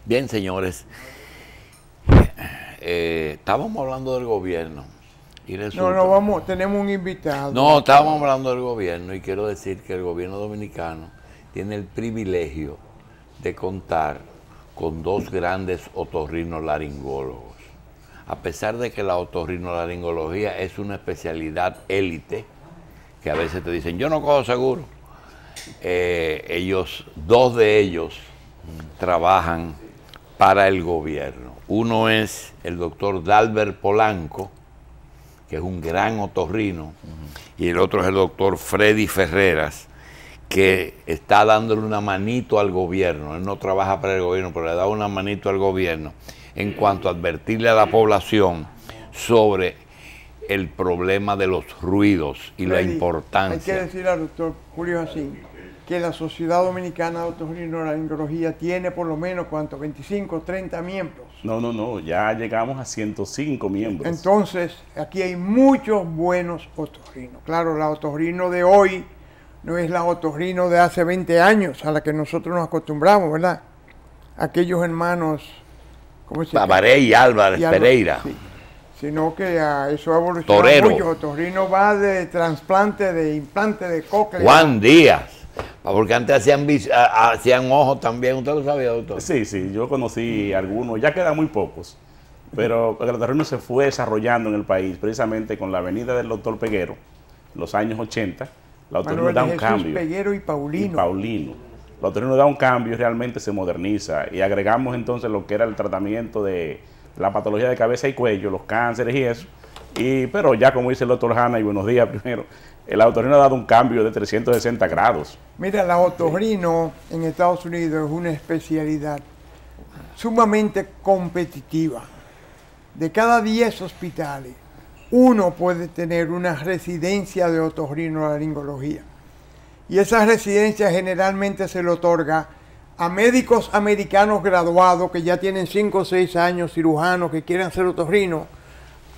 Bien, señores, estábamos hablando del gobierno. Y resulta, tenemos un invitado. No, estábamos hablando del gobierno y quiero decir que el gobierno dominicano tiene el privilegio de contar con dos grandes otorrinolaringólogos. A pesar de que la otorrinolaringología es una especialidad élite, que a veces te dicen, yo no cojo seguro, dos de ellos trabajan para el gobierno. Uno es el doctor Dalbert Polanco, que es un gran otorrino, y el otro es el doctor Freddy Ferreras, que está dándole una manito al gobierno. Él no trabaja para el gobierno, pero le da una manito al gobierno en cuanto a advertirle a la población sobre el problema de los ruidos y la importancia. Hay que decirle al doctor Julio Jacín que la Sociedad Dominicana de Otorrinolaringología tiene por lo menos, ¿cuánto? 25, 30 miembros. No, ya llegamos a 105 miembros. Entonces, aquí hay muchos buenos otorrinos. Claro, la otorrino de hoy no es la otorrino de hace 20 años, a la que nosotros nos acostumbramos, ¿verdad? Aquellos hermanos, ¿cómo se llama? Babaré y Álvarez Pereira. Sí. Sino que eso ha evolucionado mucho. Otorrino va de trasplante, de implante de cóclea. Juan Díaz. Porque antes hacían ojos también, ¿usted lo sabía, doctor? Sí, yo conocí algunos, ya quedan muy pocos, pero el otorrino se fue desarrollando en el país, precisamente con la venida del doctor Peguero, en los años 80, la otorrino da un cambio. Peguero y Paulino. La otorrino da un cambio y realmente se moderniza, y agregamos entonces lo que era el tratamiento de la patología de cabeza y cuello, los cánceres y eso, pero ya como dice el doctor Hanna, y buenos días primero, el otorrino ha dado un cambio de 360 grados. Mira, la otorrino en Estados Unidos es una especialidad sumamente competitiva. De cada 10 hospitales, uno puede tener una residencia de otorrinolaringología. Y esa residencia generalmente se le otorga a médicos americanos graduados que ya tienen 5 o 6 años, cirujanos que quieren ser otorrino,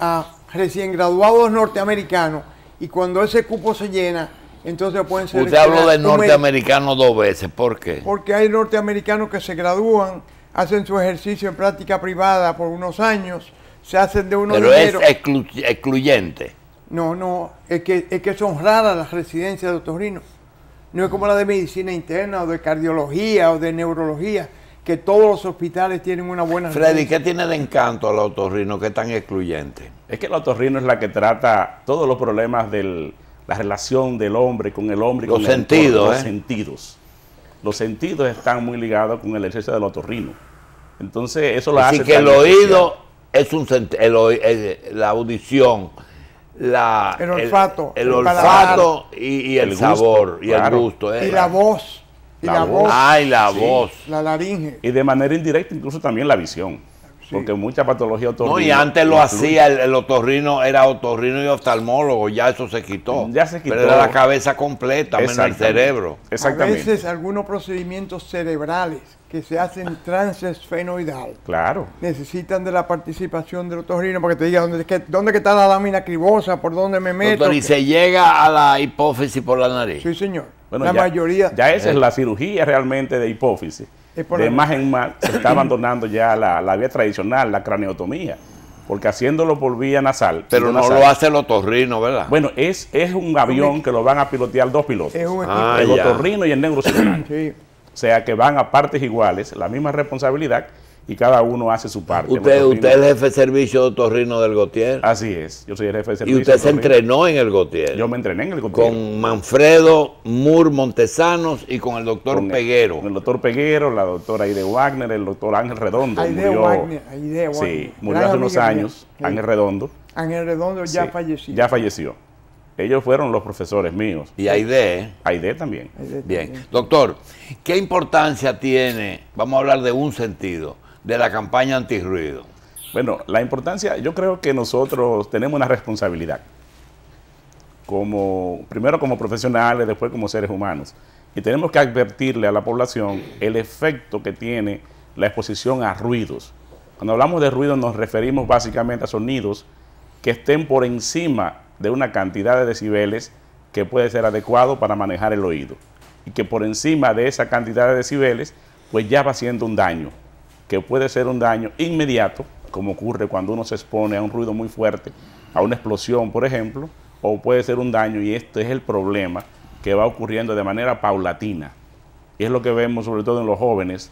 a recién graduados norteamericanos. Y cuando ese cupo se llena, entonces pueden ser... Usted habló de norteamericanos 2 veces, ¿por qué? Porque hay norteamericanos que se gradúan, hacen su ejercicio en práctica privada por unos años, se hacen de unos dinero. Pero es excluyente. No, es que son raras las residencias de otorrino. No es como la de medicina interna o de cardiología o de neurología, que todos los hospitales tienen una buena Freddy, ¿qué tiene de encanto al otorrino que es tan excluyente? Es que el otorrino es la que trata todos los problemas de la relación del hombre con el hombre. Los sentidos, los sentidos. Los sentidos están muy ligados con el ejercicio del otorrino. Entonces, eso lo hace... Así que el oído es la audición, el olfato, el olfato y el sabor, y el gusto. Y la voz. La voz. La laringe. Y de manera indirecta incluso también la visión. Sí. Porque mucha patología otorrino... No, y antes lo hacía, el otorrino era otorrino y oftalmólogo, ya eso se quitó. Ya se quitó. Pero era la cabeza completa, menos el cerebro. Exactamente. A veces algunos procedimientos cerebrales que se hacen transesfenoidal. Claro. Necesitan de la participación del otorrino para que te diga dónde está la lámina cribosa, por dónde me meto. Doctor, ¿y se llega a la hipófisis por la nariz? Sí, señor. Bueno, la mayoría. Ya esa es la cirugía realmente de hipófisis. De más en más se está abandonando ya la vía tradicional, la craneotomía, porque haciéndolo por vía nasal. Pero no lo hace el otorrino, ¿verdad? Bueno, es un avión que lo van a pilotear 2 pilotos. El otorrino y el neurocirujano. Sí. O sea que van a partes iguales, la misma responsabilidad, y cada uno hace su parte. Usted es el jefe de servicio de otorrino del Gautier. Así es, yo soy el jefe de servicio. ¿Y usted se entrenó en el Gautier? Yo me entrené en el Gautier. Con Manfredo Mur Montesanos y con el doctor Peguero. Con el doctor Peguero, la doctora Aide Wagner, el doctor Ángel Redondo. Aide Wagner. Sí, murió hace unos años, Ángel Redondo. Ángel Redondo ya falleció. Ya falleció. Ellos fueron los profesores míos. Y Aide. Aide también. Bien. Doctor, ¿qué importancia tiene, vamos a hablar de un sentido, de la campaña antirruido? Bueno, la importancia, yo creo que nosotros tenemos una responsabilidad, primero como profesionales, después como seres humanos, y tenemos que advertirle a la población el efecto que tiene la exposición a ruidos. Cuando hablamos de ruidos nos referimos básicamente a sonidos que estén por encima de una cantidad de decibeles que puede ser adecuado para manejar el oído, y que por encima de esa cantidad de decibeles pues ya va haciendo un daño. que puede ser un daño inmediato, como ocurre cuando uno se expone a un ruido muy fuerte, a una explosión, por ejemplo, o puede ser un daño, y este es el problema, que va ocurriendo de manera paulatina. Y es lo que vemos sobre todo en los jóvenes.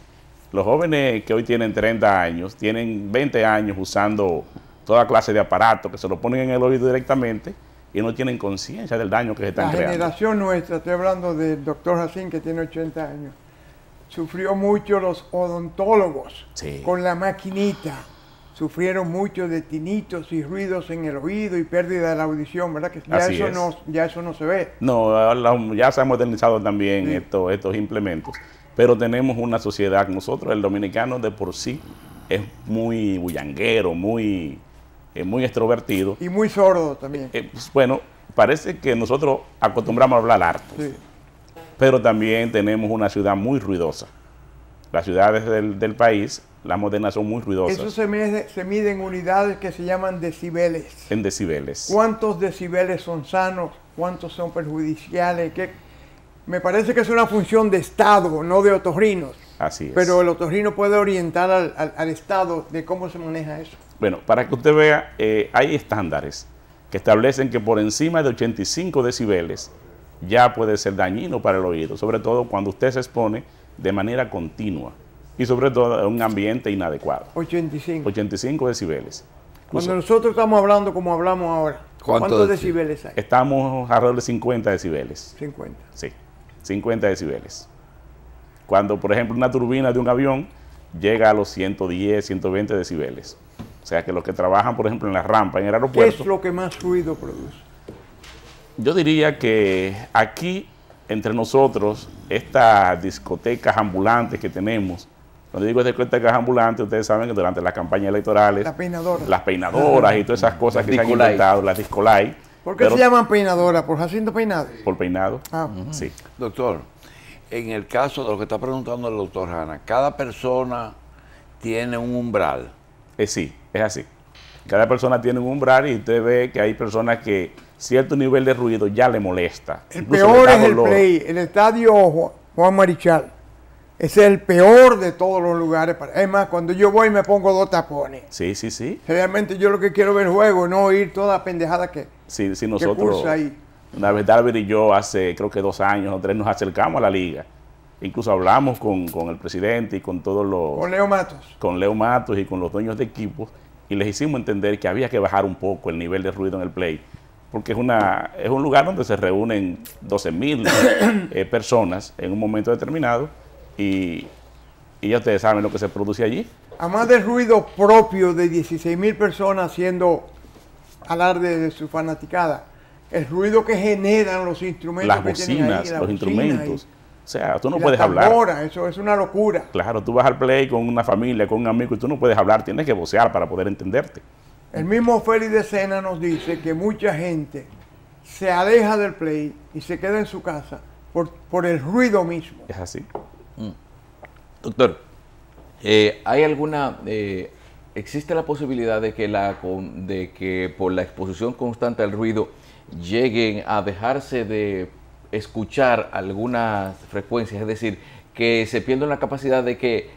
Los jóvenes que hoy tienen 30 años, tienen 20 años usando toda clase de aparatos que se lo ponen en el oído directamente y no tienen conciencia del daño que se están creando. La generación nuestra, estoy hablando del doctor Jacín, que tiene 80 años, sufrió mucho los odontólogos con la maquinita. Sufrieron mucho de tinitos y ruidos en el oído y pérdida de la audición, ¿verdad? Que ya eso no se ve. No, ya se han modernizado también estos implementos, pero tenemos una sociedad, nosotros, el dominicano de por sí, es muy bullanguero, muy extrovertido. Y muy sordo también. Bueno, parece que nosotros acostumbramos a hablar harto, pero también tenemos una ciudad muy ruidosa. Las ciudades del país, las modernas, son muy ruidosas. Eso se mide en unidades que se llaman decibeles. En decibeles. ¿Cuántos decibeles son sanos? ¿Cuántos son perjudiciales? Me parece que es una función de Estado, no de otorrinos. Así es. Pero el otorrino puede orientar al Estado de cómo se maneja eso. Bueno, para que usted vea, hay estándares que establecen que por encima de 85 decibeles ya puede ser dañino para el oído, sobre todo cuando usted se expone de manera continua y sobre todo en un ambiente inadecuado. 85 decibeles. Cuando nosotros estamos hablando como hablamos ahora, ¿cuántos decibeles hay? Estamos alrededor de 50 decibeles. 50. Sí, 50 decibeles. Cuando, por ejemplo, una turbina de un avión llega a los 110, 120 decibeles. O sea que los que trabajan, por ejemplo, en la rampa, en el aeropuerto... ¿Qué es lo que más ruido produce? Yo diría que aquí, entre nosotros, estas discotecas ambulantes que tenemos, cuando digo discotecas ambulantes, ustedes saben que durante las campañas electorales... Las peinadoras y todas esas cosas que se han inventado, las discolay. ¿Por qué se llaman peinadoras? ¿Por Jacinto Peinado? Por peinado, sí. Doctor, en el caso de lo que está preguntando el doctor Hanna, ¿cada persona tiene un umbral? Sí, es así. Cada persona tiene un umbral y usted ve que hay personas que cierto nivel de ruido ya le molesta. El peor es el Play, el estadio Juan Marichal. Ese es el peor de todos los lugares. Es más, cuando yo voy me pongo 2 tapones. Sí, sí, sí. Realmente yo lo que quiero ver juego, no oír toda pendejada que nosotros, ahí. Una vez Dalver y yo hace creo que 2 años o 3 nos acercamos a la liga. Incluso hablamos con el presidente y con todos los... Con Leo Matos. Con Leo Matos y con los dueños de equipos. Y les hicimos entender que había que bajar un poco el nivel de ruido en el Play. Porque es un lugar donde se reúnen 12,000 personas en un momento determinado. Y ya ustedes saben lo que se produce allí. Además del ruido propio de 16,000 personas haciendo alarde de su fanaticada, el ruido que generan los instrumentos, las bocinas, los instrumentos. O sea, tú no puedes hablar. Eso es una locura. Claro, tú vas al Play con una familia, con un amigo y tú no puedes hablar, tienes que vocear para poder entenderte. El mismo Félix de Sena nos dice que mucha gente se aleja del Play y se queda en su casa por el ruido mismo. Es así. Doctor, ¿hay alguna, existe la posibilidad de que por la exposición constante al ruido lleguen a dejarse de escuchar algunas frecuencias? Es decir, que se pierda la capacidad de que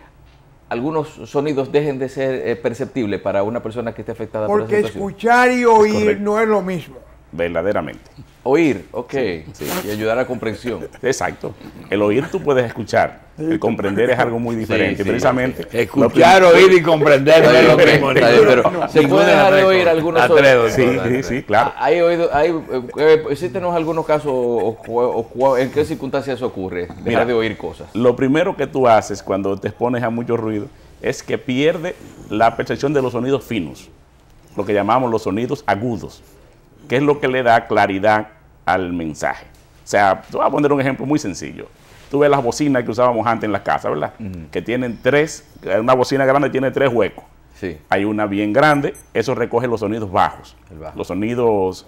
algunos sonidos dejen de ser perceptibles para una persona que esté afectada por esa situación. Porque escuchar y oír no es lo mismo. Verdaderamente. Oír, ok, sí, y ayudar a comprensión. Exacto. El oír tú puedes escuchar, el comprender es algo muy diferente. Precisamente. Escuchar, oír y comprender no es lo mismo. Pero se puede dejar de oír algunos sonidos. Sí, claro. ¿Existen algunos casos o en qué circunstancias eso ocurre? Dejar de oír cosas. Lo primero que tú haces cuando te expones a mucho ruido es que pierde la percepción de los sonidos finos, lo que llamamos los sonidos agudos, que es lo que le da claridad al mensaje. O sea, te voy a poner un ejemplo muy sencillo. Tú ves las bocinas que usábamos antes en las casas, ¿verdad? Que tienen una bocina grande tiene 3 huecos. Sí. Hay una bien grande, eso recoge los sonidos bajos, los sonidos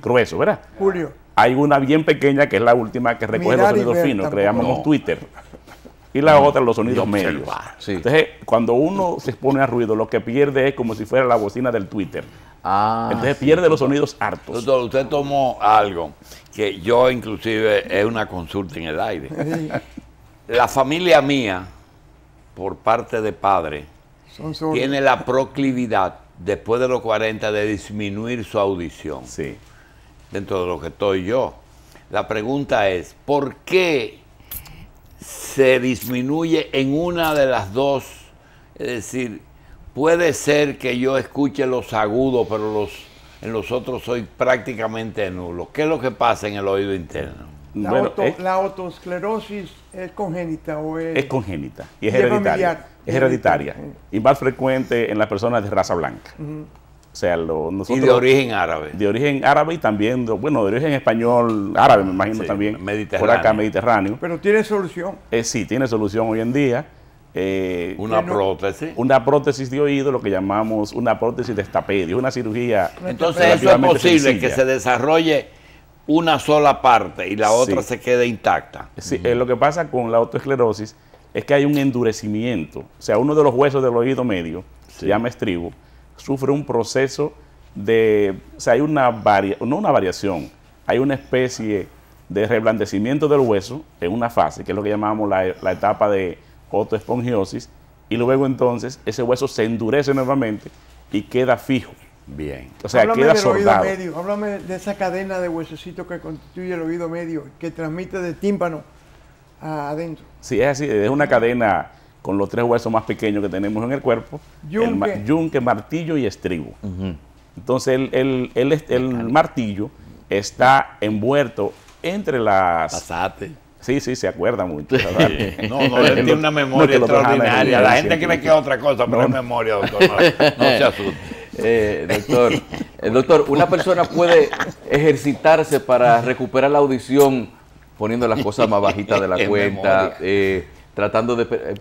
gruesos, ¿verdad? Julio. Hay una bien pequeña, que es la última, que recoge los sonidos finos, que le llamamos Twitter. Y la otra, los sonidos medios. Sí. Entonces, cuando uno se expone a ruido, lo que pierde es como si fuera la bocina del Twitter. Entonces pierde los sonidos hartos. Doctor, usted tomó algo que yo inclusive es una consulta en el aire. La familia mía por parte de padre Son sordos. tiene la proclividad, después de los 40, de disminuir su audición. Sí. Dentro de lo que estoy yo. La pregunta es, ¿por qué se disminuye en una de las dos? Es decir, puede ser que yo escuche los agudos, pero en los otros soy prácticamente nulo. ¿Qué es lo que pasa en el oído interno? Bueno, La autoesclerosis es congénita o es congénita y es y es hereditaria. familiar. Es hereditaria y más frecuente en las personas de raza blanca. O sea, nosotros, Y de origen árabe. de origen árabe y también, bueno, de origen español, árabe, me imagino Sí, también, mediterráneo. por acá, mediterráneo. Pero tiene solución. Sí, tiene solución hoy en día. Una prótesis. Una prótesis de oído, lo que llamamos una prótesis de estapedio, una cirugía. Entonces eso es relativamente posible sencilla. que se desarrolle una sola parte y la otra se quede intacta. Sí, lo que pasa con la autoesclerosis es que hay un endurecimiento. O sea, uno de los huesos del oído medio, se llama estribo, sufre un proceso de... O sea, hay no una variación, hay una especie de reblandecimiento del hueso en una fase, que es lo que llamamos la etapa de otoespongiosis, y luego entonces ese hueso se endurece nuevamente y queda fijo. Bien. O sea, Háblame queda del oído soldado. medio, háblame de esa cadena de huesecitos que constituye el oído medio, que transmite del tímpano adentro. Sí, es así, es una cadena con los tres huesos más pequeños que tenemos en el cuerpo, Yunque. yunque, martillo y estribo. Entonces el martillo está envuelto entre las... Pasate. Sí, se acuerda mucho. ¿Verdad? No, él tiene una memoria que los dos extraordinaria. años La de gente cree que es otra cosa, pero es memoria, doctor. No se asuste. Doctor, ¿una persona puede ejercitarse para recuperar la audición poniendo las cosas más bajitas de la En cuenta?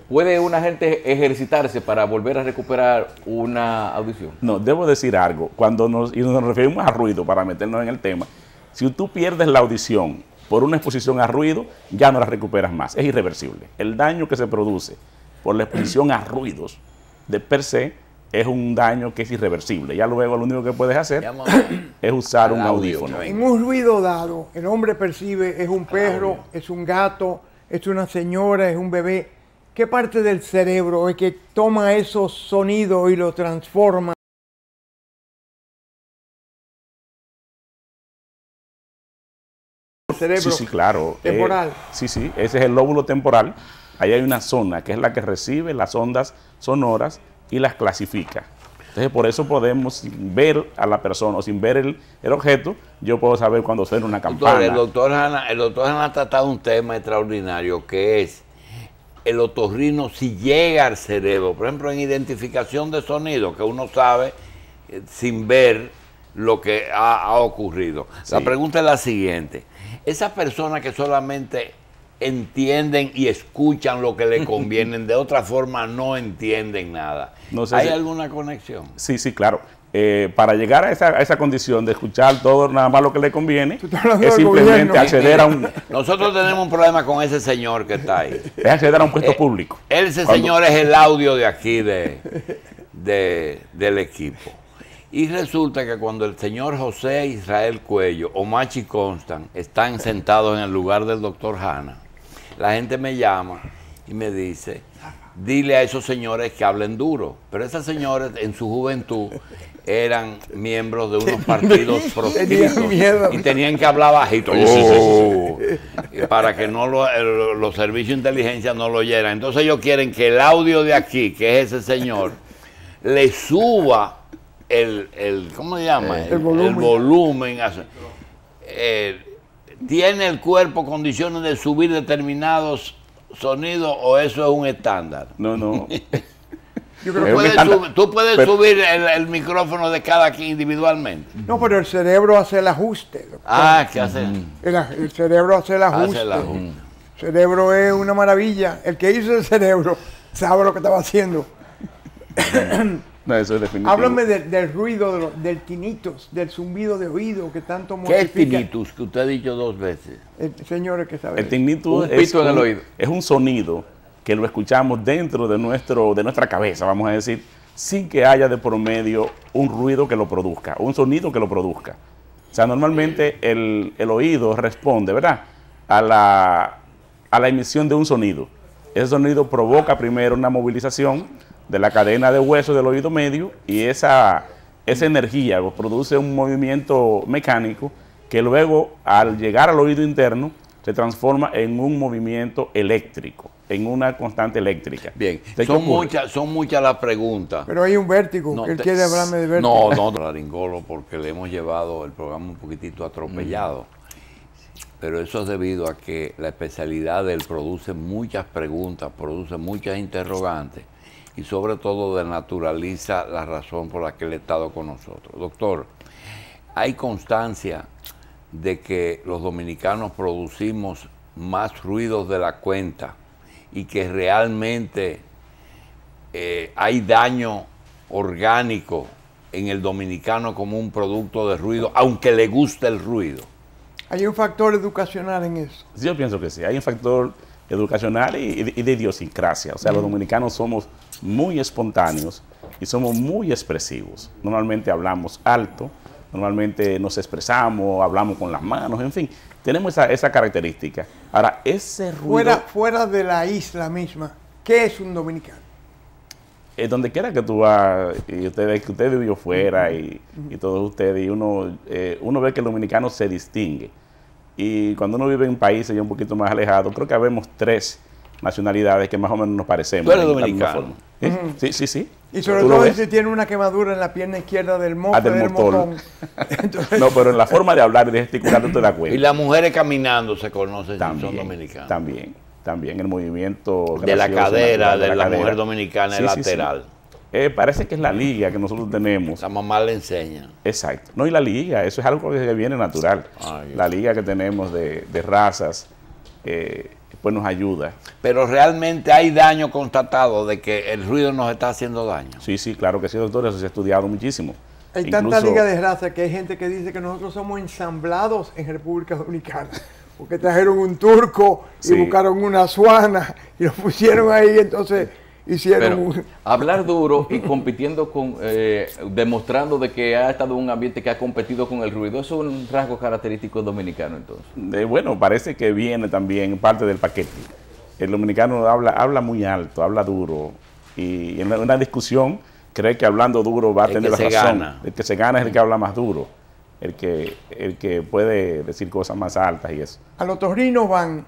¿Puede una gente ejercitarse para volver a recuperar una audición? No, debo decir algo. Cuando nos referimos a ruido, para meternos en el tema, si tú pierdes la audición por una exposición a ruido, ya no la recuperas más. Es irreversible. El daño que se produce por la exposición a ruidos, de per se, es un daño que es irreversible. Ya luego lo único que puedes hacer es usar un audífono. En un ruido dado, el hombre percibe, es un perro, es un gato, es una señora, es un bebé. ¿Qué parte del cerebro es que toma esos sonidos y los transforma? Cerebro Sí, claro. temporal. Sí, ese es el lóbulo temporal. Ahí hay una zona que es la que recibe las ondas sonoras y las clasifica. Entonces, por eso podemos, sin ver a la persona o sin ver el objeto, yo puedo saber cuando suena una campana. El doctor Hanna ha tratado un tema extraordinario que es el otorrino si llega al cerebro. Por ejemplo, en identificación de sonido, que uno sabe sin ver lo que ha ocurrido. Sí. La pregunta es la siguiente. Esas personas que solamente entienden y escuchan lo que le conviene, de otra forma no entienden nada. No sé ¿Hay si- alguna conexión? Sí, claro. Para llegar a esa condición de escuchar todo nada más lo que le conviene, estás hablando es del simplemente gobierno. acceder a un, Nosotros tenemos un problema con ese señor que está ahí. es acceder a un puesto público. Ese Cuando- señor es el audio de aquí del equipo. Y resulta que cuando el señor José Israel Cuello o Machi Constant están sentados en el lugar del doctor Hanna, la gente me llama y me dice, dile a esos señores que hablen duro. Pero esos señores en su juventud eran miembros de unos partidos proscritos Tenían miedo. y tenían que hablar bajito. Oh. Para que no los servicios de inteligencia no lo oyeran. Entonces ellos quieren que el audio de aquí, que es ese señor, le suba ¿cómo se llama? El volumen. El volumen. ¿Tiene el cuerpo condiciones de subir determinados sonidos o eso es un estándar? No. Yo creo Es un estándar. Tú puedes Pero- subir el micrófono de cada quien individualmente. No, pero el cerebro hace el ajuste. doctor. ¿Qué hace? El cerebro hace el ajuste. Hace el ajuste. El cerebro es una maravilla. El que hizo el cerebro sabe lo que estaba haciendo. No, eso es definitivo. Háblame del ruido, del tinnitus, del zumbido de oído que tanto ¿Qué es mortifica. tinnitus? Que usted ha dicho 2 veces. Señores que saben. El tinnitus Un pito en el oído. es un sonido que lo escuchamos dentro de nuestra cabeza, vamos a decir, sin que haya de por medio un ruido que lo produzca, un sonido que lo produzca. O sea, normalmente el oído responde, ¿verdad?, a la emisión de un sonido. Ese sonido provoca primero una movilización de la cadena de huesos del oído medio y esa energía produce un movimiento mecánico que luego, al llegar al oído interno, se transforma en un movimiento eléctrico, en una constante eléctrica. Bien, Entonces, son muchas las preguntas. Pero hay un vértigo, No, que él te- quiere hablarme de vértigo. No, laringólogo, porque le hemos llevado el programa un poquitito atropellado. Pero eso es debido a que la especialidad de él produce muchas preguntas, produce muchas interrogantes y sobre todo desnaturaliza la razón por la que él ha estado con nosotros. Doctor, hay constancia de que los dominicanos producimos más ruidos de la cuenta y que realmente hay daño orgánico en el dominicano como un producto de ruido, aunque le guste el ruido. Hay un factor educacional en eso. Yo pienso que sí, hay un factor educacional y de idiosincrasia. O sea, los dominicanos somos muy espontáneos y somos muy expresivos. Normalmente hablamos alto, normalmente nos expresamos, hablamos con las manos, en fin, tenemos esa característica. Ahora, ese ruido... Fuera de la isla misma, ¿qué es un dominicano? Donde quiera que tú vas, y usted vivió fuera y todos ustedes, y uno ve que el dominicano se distingue. Y cuando uno vive en países ya un poquito más alejados, creo que habemos 3 nacionalidades que más o menos nos parecemos. Tú eres en la misma dominicano. forma. ¿Sí? Sí. Y sobre ¿Tú lo todo ves? si tiene una quemadura en la pierna izquierda del motor. del motor. Motón. Entonces, No, pero en la forma de hablar y de gesticular tú te das Y cuenta. las mujeres caminando se conocen si son También, dominicanas. también el movimiento De la gracioso, cadera natural de la cadera. mujer dominicana es Sí, sí, sí. lateral. Parece que es la liga que nosotros tenemos. La mamá le enseña. Exacto. No, y la liga, eso es algo que viene natural. Ay, La liga que tenemos de razas, pues nos ayuda. Pero realmente hay daño constatado de que el ruido nos está haciendo daño. Sí, claro que sí, doctor, eso se ha estudiado muchísimo. hay tanta liga de raza que hay gente que dice que nosotros somos ensamblados en República Dominicana. Porque trajeron un turco y Sí. buscaron una suana y lo pusieron ahí, entonces hicieron Pero un... hablar duro y compitiendo con, demostrando de que ha estado en un ambiente que ha competido con el ruido, eso es un rasgo característico dominicano entonces. Bueno, parece que viene también parte del paquete. El dominicano habla muy alto, habla duro, y en una discusión cree que hablando duro va a El tener la que se razón. gana. El que se gana es el que habla más duro, el que puede decir cosas más altas y eso. A los otorrinos van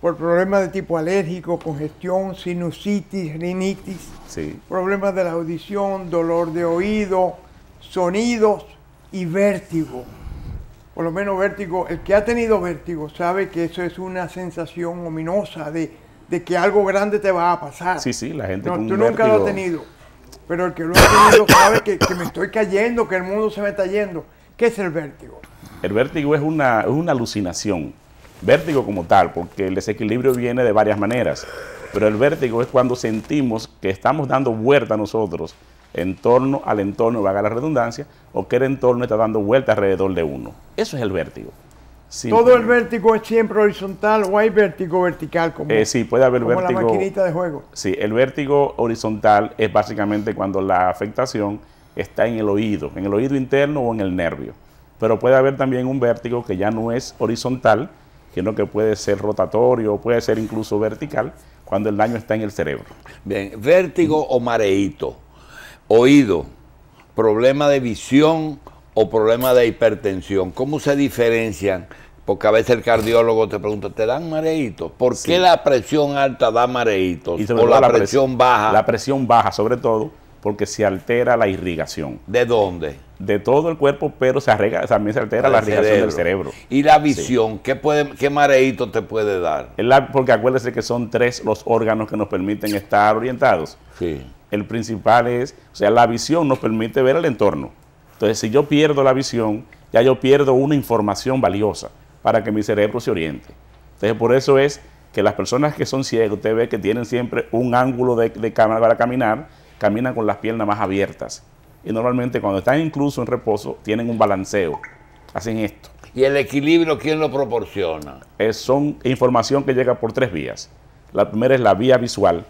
por problemas de tipo alérgico, congestión, sinusitis, rinitis, Sí. problemas de la audición, dolor de oído, sonidos y vértigo. Por lo menos vértigo, el que ha tenido vértigo sabe que eso es una sensación ominosa de que algo grande te va a pasar. Sí, la gente No, con tú un nunca lo has vértigo- tenido, pero el que lo ha tenido sabe que me estoy cayendo, que el mundo se me está yendo. ¿Qué es el vértigo? El vértigo es una alucinación. Vértigo como tal, porque el desequilibrio viene de varias maneras. Pero el vértigo es cuando sentimos que estamos dando vuelta nosotros en torno al entorno, valga la redundancia, o que el entorno está dando vuelta alrededor de uno. Eso es el vértigo. ¿Todo el vértigo es siempre horizontal o hay vértigo vertical como, Sí, puede haber como vértigo. la maquinita de juego? Sí, el vértigo horizontal es básicamente cuando la afectación está en el oído interno o en el nervio. Pero puede haber también un vértigo que ya no es horizontal, sino que puede ser rotatorio, puede ser incluso vertical, cuando el daño está en el cerebro. Bien, vértigo o mareíto. Oído, problema de visión o problema de hipertensión. ¿Cómo se diferencian? Porque a veces el cardiólogo te pregunta, ¿te dan mareíto? ¿Por Sí. qué la presión alta da mareitos? Y sobre O todo la presión baja. La presión baja, sobre todo, porque se altera la irrigación ¿De dónde? de todo el cuerpo, pero también se altera la Del irrigación del cerebro. Y la visión, ¿qué mareíto te puede dar? Porque acuérdese que son 3 los órganos que nos permiten estar orientados. Sí. El principal es, o sea, la visión nos permite ver el entorno. Entonces, si yo pierdo la visión, ya yo pierdo una información valiosa para que mi cerebro se oriente. Entonces, por eso es que las personas que son ciegas, usted ve que tienen siempre un ángulo de cámara para caminar, caminan con las piernas más abiertas. Y normalmente cuando están incluso en reposo, tienen un balanceo, hacen esto. ¿Y el equilibrio quién lo proporciona? Son información que llega por 3 vías. La primera es la vía visual.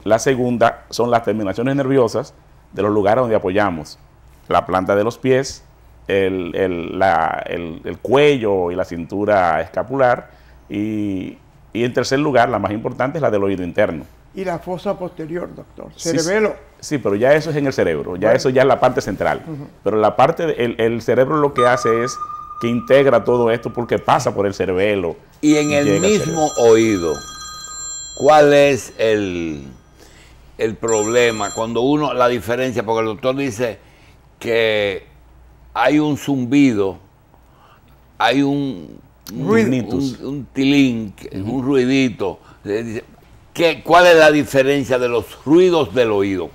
La segunda son las terminaciones nerviosas de los lugares donde apoyamos. La planta de los pies, el cuello y la cintura escapular y Y en tercer lugar, la más importante es la del oído interno. Y la fosa posterior, doctor. Sí, Cerebelo. Sí, pero ya eso es en el cerebro, ya eso ya es la parte central. Pero la parte, el cerebro lo que hace es que integra todo esto porque pasa por el cerebelo. Y en el llega al mismo oído, ¿cuál es el problema? Cuando uno, la diferencia, porque el doctor dice que hay un zumbido, hay un tilín, un ruidito. ¿Cuál es la diferencia de los ruidos del oído?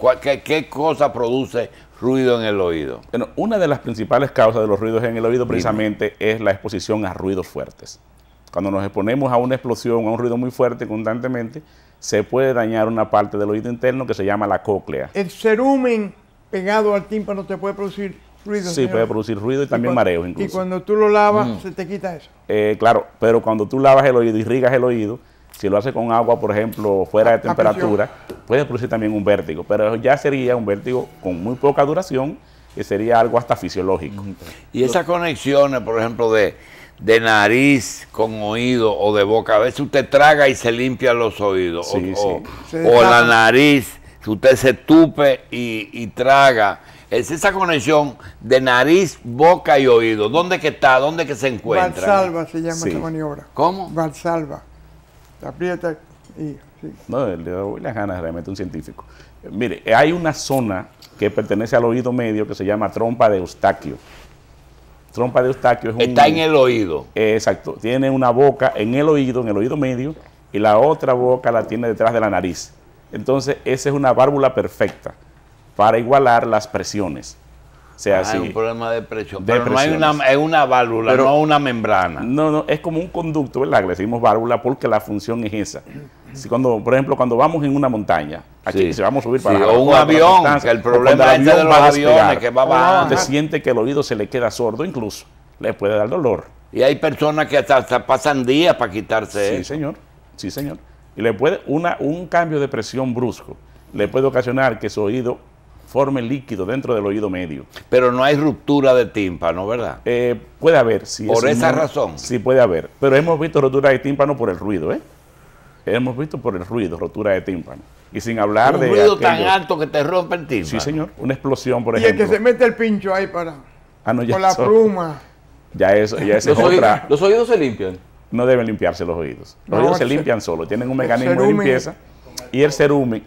¿Qué cosa produce ruido en el oído? Bueno, una de las principales causas de los ruidos en el oído precisamente es la exposición a ruidos fuertes. Cuando nos exponemos a una explosión, a un ruido muy fuerte constantemente, se puede dañar una parte del oído interno que se llama la cóclea. El cerumen pegado al tímpano te puede producir ruido. Sí, señor. puede producir ruido y también mareos incluso. Y cuando tú lo lavas, se te quita eso. Claro, pero cuando tú lavas el oído, irrigas el oído, si lo haces con agua, por ejemplo, fuera de temperatura, puede producir también un vértigo, pero ya sería un vértigo con muy poca duración y sería algo hasta fisiológico. Y esas conexiones, por ejemplo, de nariz con oído o de boca, a veces usted traga y se limpia los oídos, Sí, o la nariz, si usted se tupe y traga. Es esa conexión de nariz, boca y oído. ¿Dónde que está? ¿Dónde que se encuentra? Valsalva se llama Sí. esa maniobra. ¿Cómo? Valsalva. La aprieta y... Sí. No, le doy las ganas realmente a un científico. Mire, hay una zona que pertenece al oído medio que se llama trompa de Eustaquio. Trompa de Eustaquio es un... Está en el oído. Exacto. Tiene una boca en el oído medio, y la otra boca la tiene detrás de la nariz. Entonces, esa es una válvula perfecta para igualar las presiones. O sea, Hay un problema de presión. Pero no hay presiones. es una válvula, Pero- no una membrana. No, es como un conducto, ¿verdad? Le decimos válvula porque la función es esa. Si cuando, por ejemplo, cuando vamos en una montaña, aquí Sí. se vamos a subir Sí, para o un avión, que el problema es de los aviones que va bajando. Usted siente que el oído se le queda sordo, incluso le puede dar dolor. Y hay personas que hasta pasan días para quitarse Sí, eso. señor. Sí, señor. Y le puede un cambio de presión brusco le puede ocasionar que su oído forme líquido dentro del oído medio. Pero no hay ruptura de tímpano, ¿verdad? Puede haber. Si Por es esa un- razón. Sí, puede haber. Pero hemos visto rotura de tímpano por el ruido, ¿eh? Hemos visto por el ruido rotura de tímpano. Y sin hablar Un de ruido tan aquello- alto que te rompe el tímpano. Sí, señor. Una explosión, por Y el ejemplo. que se mete el pincho ahí para... No, ya con la eso- pluma. Ya eso es Los otra. los oídos se limpian. No deben limpiarse los oídos. Los No, oídos se el limpian solos. Tienen un el mecanismo de cerumen- limpieza. Y el cerumen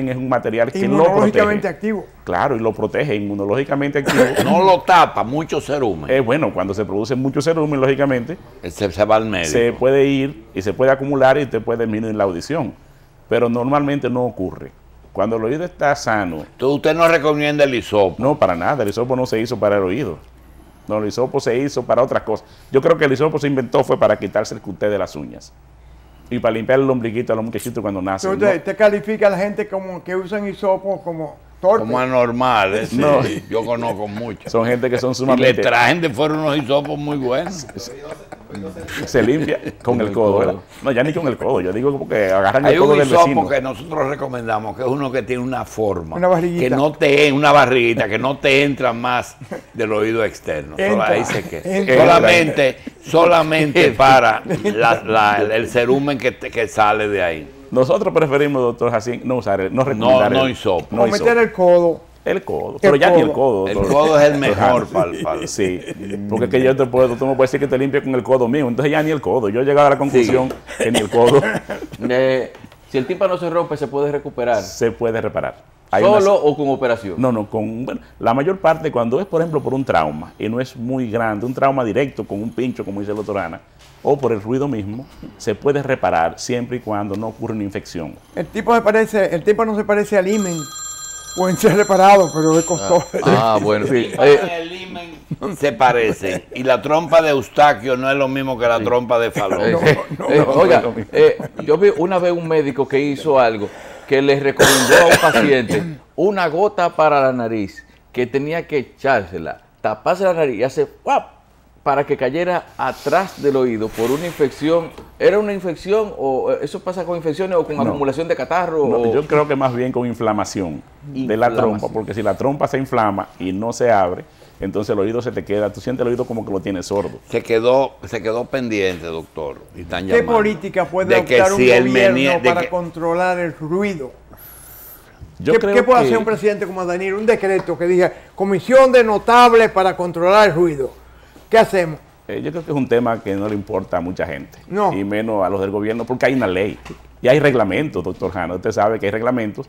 es un material que lo Inmunológicamente protege. activo. Claro, y lo protege inmunológicamente activo. No lo tapa, mucho cerumen. Bueno, cuando se produce mucho cerumen, lógicamente, Se va al médico. se puede ir y se puede acumular y usted puede disminuir la audición. Pero normalmente no ocurre. Cuando el oído está sano, Entonces usted no recomienda el hisopo. no para nada, el hisopo no se hizo para el oído. No, el hisopo se hizo para otras cosas. Yo creo que el hisopo se inventó fue para quitarse el cuté de las uñas. Y para limpiar el ombliguito a los muchachitos cuando nacen. Entonces, te califica a la gente como que usan hisopos como torpe. Como anormal. Sí. No. Yo conozco muchos. Son gente que son Y le sumamente... trajen de fuera unos hisopos muy buenos. Se limpia con el codo, ¿verdad? No, ya ni con el codo. Yo digo porque agarran Hay el codo un del hisopo vecino. que nosotros recomendamos, que es uno que tiene una forma. Una barriguita. Que no te una barriguita, que no te entra más del oído externo. Entra, Ahí se queda. entra. Solamente para el cerumen que sale de ahí. Nosotros preferimos, doctor Jacín, no usar, no No, recomendar no el hisopo. no o hisopo. meter el codo. El codo. Pero ya ni el codo. El doctor. codo es el mejor para Sí, porque es que yo te puedo, tú me puedes decir que te limpie con el codo mío, entonces ya ni el codo. Yo he llegado a la conclusión que ni el codo Si el tímpano se rompe, se puede recuperar. se puede reparar. Hay ¿Solo unas- o con operación? No, bueno, la mayor parte cuando es, por ejemplo, por un trauma, y no es muy grande, un trauma directo con un pincho, como dice la doctora Ana, o por el ruido mismo, se puede reparar siempre y cuando no ocurra una infección. El tímpano se parece al himen. Pueden ser reparados, pero es costoso. Bueno, sí. el himen se parecen. Y la trompa de Eustaquio no es lo mismo que la trompa de Falón. Oiga, yo vi una vez un médico que hizo algo que le recomendó a un paciente una gota para la nariz, que tenía que echársela, taparse la nariz y hacer ¡guap! para que cayera atrás del oído por una infección. ¿Era una infección o eso pasa con infecciones o con acumulación de catarro? No, yo creo que más bien con inflamación de la trompa, porque si la trompa se inflama y no se abre, entonces el oído se te queda, tú sientes el oído como que lo tienes sordo. Se quedó pendiente, doctor. Y están ¿Qué llamando. política puede De que adoptar un si el gobierno Menier- de para que- controlar el ruido? Yo ¿Qué creo puede que- hacer un presidente como Daniel? Un decreto que diga, comisión de notables para controlar el ruido. ¿Qué hacemos? Yo creo que es un tema que no le importa a mucha gente, No. y menos a los del gobierno, porque hay una ley y hay reglamentos, doctor Hanna. Usted sabe que hay reglamentos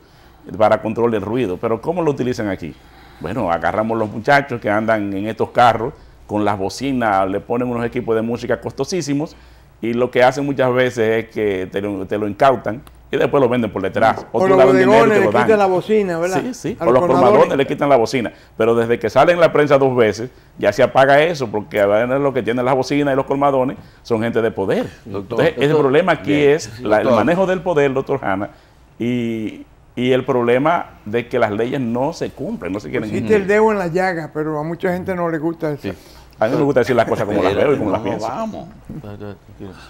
para control del ruido, pero ¿cómo lo utilizan aquí? Bueno, agarramos los muchachos que andan en estos carros con las bocinas, le ponen unos equipos de música costosísimos y lo que hacen muchas veces es que te lo incautan y después lo venden por detrás. O tú los le das dinero y bodegones te le lo dan. quitan la bocina, ¿verdad? Sí, sí. A O los colmadores. colmadones le quitan la bocina. Pero desde que sale en la prensa 2 veces, ya se apaga eso, porque a ver, lo que tienen las bocinas y los colmadones son gente de poder. Doctor, Entonces, el problema aquí bien, es el manejo del poder, doctor Hanna, y el problema de que las leyes no se cumplen, no se quieren Pusiste el dedo en la llaga, pero a mucha gente no le gusta eso. A mí me gusta decir las cosas como las veo y como las No, pienso. vamos.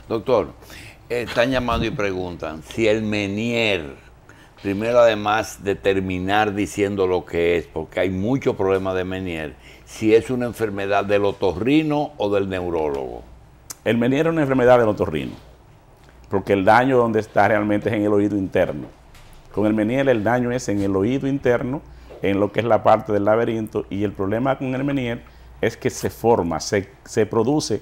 Doctor, están llamando y preguntan si el Menier, primero además de terminar diciendo lo que es, porque hay muchos problemas de Menier, si es una enfermedad del otorrino o del neurólogo. El Menier es una enfermedad del otorrino, porque el daño donde está realmente es en el oído interno. Con el Menier el daño es en el oído interno, en lo que es la parte del laberinto, y el problema con el Menier es que se forma, se produce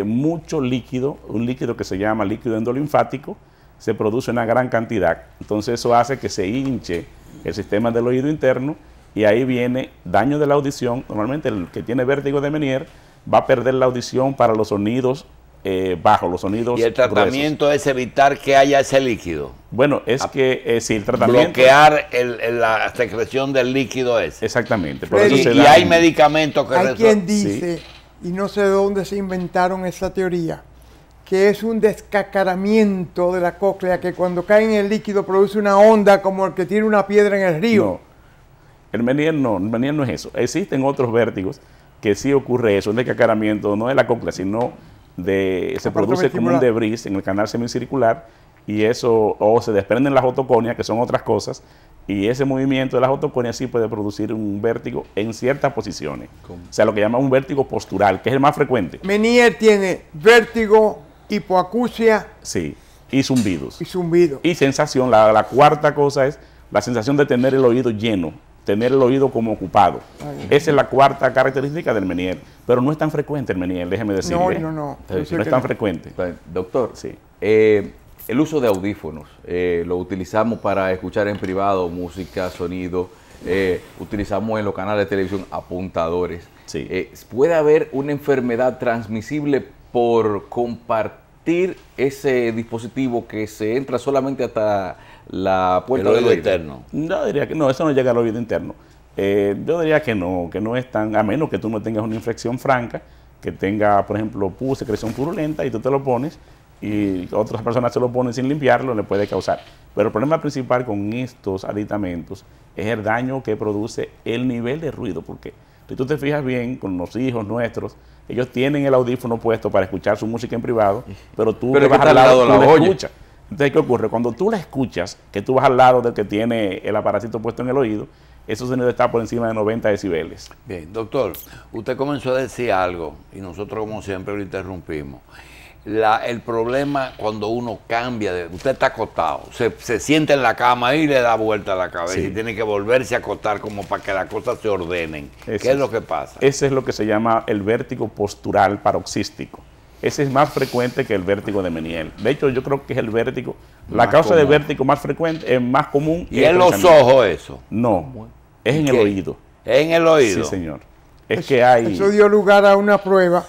mucho líquido, un líquido que se llama líquido endolinfático, se produce una gran cantidad. Entonces eso hace que se hinche el sistema del oído interno y ahí viene daño de la audición. Normalmente el que tiene vértigo de Menier va a perder la audición para los sonidos bajos, los sonidos Y el tratamiento es evitar que haya ese líquido. Bueno, es que si el tratamiento... Bloquear la secreción del líquido ese. Exactamente. Por Freddy, eso se Y da hay en- medicamentos que Hay quien resuelven. dice, y no sé de dónde se inventaron esa teoría, que es un descacaramiento de la cóclea que cuando cae en el líquido produce una onda como el que tiene una piedra en el río. No, el Menier no es eso. Existen otros vértigos que sí ocurre eso, un descacaramiento no de la cóclea, sino se parte produce como un vestibular. debris en el canal semicircular y eso, o se desprenden las otoconias, que son otras cosas, y ese movimiento de las otoconias sí puede producir un vértigo en ciertas posiciones. ¿Cómo? O sea, lo que llaman un vértigo postural, que es el más frecuente. Menier tiene vértigo, hipoacusia Sí, y zumbidos. y zumbido. Y sensación, la cuarta cosa es la sensación de tener el oído lleno, tener el oído como ocupado. Esa es la cuarta característica del Menier, pero no es tan frecuente el Menier, déjeme decirle. No. Sí, Yo sé No es que tan no. frecuente. Doctor, Sí. el uso de audífonos, lo utilizamos para escuchar en privado música, sonido, utilizamos en los canales de televisión apuntadores. Sí. ¿Puede haber una enfermedad transmisible por compartir ese dispositivo que se entra solamente hasta la El puerta del oído oído? interno. Yo diría que no, eso no llega al oído interno. Yo diría que no es tan, a menos que tú no tengas una infección franca, que tenga, por ejemplo, pus, secreción purulenta, y tú te lo pones, y otras personas se lo ponen sin limpiarlo, le puede causar. Pero el problema principal con estos aditamentos es el daño que produce el nivel de ruido, porque si tú te fijas bien con los hijos nuestros, ellos tienen el audífono puesto para escuchar su música en privado, pero tú Pero que es que vas está al al lado, lado tú la la oye. escuchas. Entonces, ¿qué ocurre? Cuando tú la escuchas, que tú vas al lado del que tiene el aparatito puesto en el oído, ese sonido está por encima de 90 decibeles. Bien, doctor, usted comenzó a decir algo y nosotros como siempre lo interrumpimos. El problema cuando uno cambia, usted está acostado, se sienta en la cama y le da vuelta a la cabeza Sí. y tiene que volverse a acostar como para que las cosas se ordenen. Eso ¿Qué es lo que pasa? Ese es lo que se llama el vértigo postural paroxístico. Ese es más frecuente que el vértigo de Menier. De hecho, yo creo que es el vértigo, la Más causa de común. vértigo más frecuente, es más común. ¿Y en los ojos eso? No, es en el ¿Qué? oído. ¿Es en el oído? Sí, señor. Es que hay... Eso dio lugar a una prueba